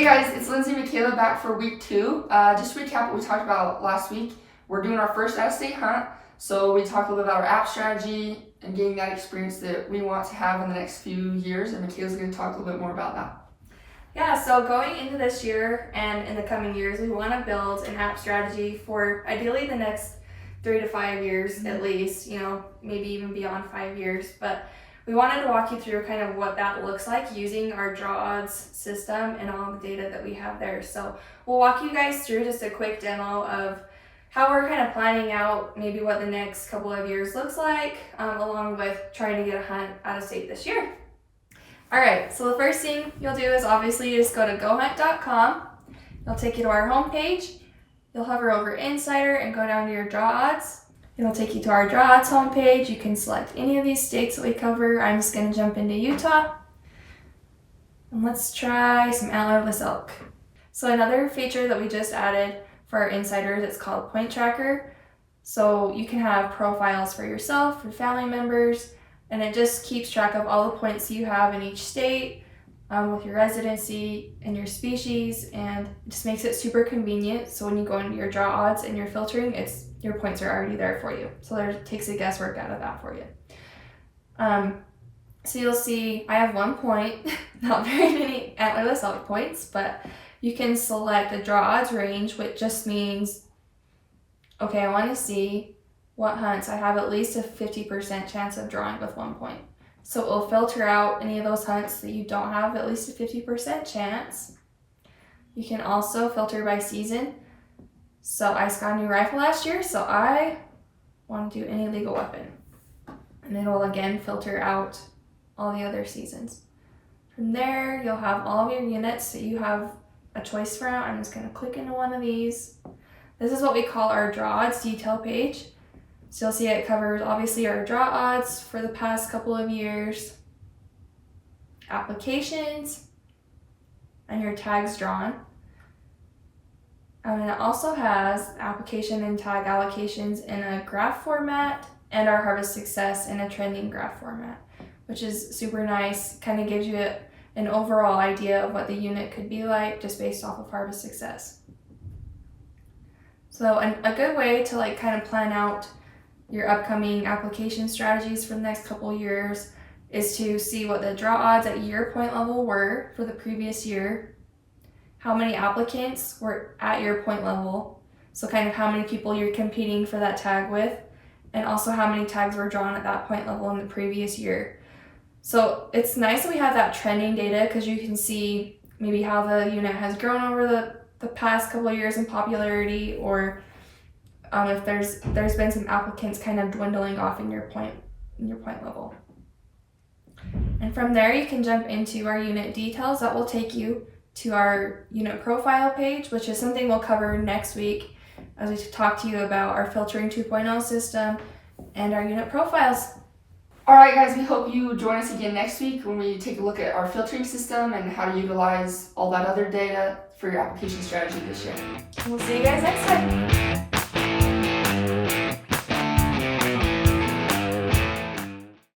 guys, it's Linzy and McKayla back for week 2. Just to recap what we talked about last week, we're doing our first out-of-state hunt. So we talked a little bit about our app strategy and getting that experience that we want to have in the next few years, and McKayla's going to talk a little bit more about that. Yeah, so going into this year and in the coming years, we want to build an app strategy for ideally the next 3 to 5 years at least, maybe even beyond 5 years. But we wanted to walk you through kind of what that looks like using our draw odds system and all the data that we have there. So we'll walk you guys through just a quick demo of how we're kind of planning out maybe what the next couple of years looks like, along with trying to get a hunt out of state this year. All right, so the first thing you'll do is obviously just go to goHUNT.com. It'll take you to our homepage. You'll hover over Insider and go down to your draw odds. It'll take you to our draw odds homepage. You can select any of these states that we cover. I'm just going to jump into Utah. And let's try some antlerless elk. So another feature that we just added for our insiders, it's called Point Tracker. So you can have profiles for yourself, for family members, and it just keeps track of all the points you have in each state with your residency and your species, and it just makes it super convenient. So when you go into your draw odds and you're filtering, your points are already there for you. So it takes the guesswork out of that for you. So you'll see I have 1 point, not very many antlerless elk points, but you can select a draw odds range, which just means, okay, I want to see what hunts I have at least a 50% chance of drawing with 1 point. So it will filter out any of those hunts that you don't have at least a 50% chance. You can also filter by season. So I just got a new rifle last year, so I want to do any legal weapon. And it will again filter out all the other seasons. From there, you'll have all of your units that you have a choice from. I'm just going to click into one of these. This is what we call our draw odds detail page. So you'll see it covers obviously our draw odds for the past couple of years, applications, and your tags drawn. And it also has application and tag allocations in a graph format and our harvest success in a trending graph format, which is super nice. Kind of gives you an overall idea of what the unit could be like just based off of harvest success. So a good way to kind of plan out your upcoming application strategies for the next couple years is to see what the draw odds at your point level were for the previous year, how many applicants were at your point level, so kind of how many people you're competing for that tag with, and also how many tags were drawn at that point level in the previous year. So it's nice that we have that trending data because you can see maybe how the unit has grown over the past couple of years in popularity, or if there's been some applicants kind of dwindling off in your point level. And from there you can jump into our unit details. That will take you to our unit profile page, which is something we'll cover next week as we talk to you about our filtering 2.0 system and our unit profiles. Alright guys, we hope you join us again next week when we take a look at our filtering system and how to utilize all that other data for your application strategy this year. We'll see you guys next time.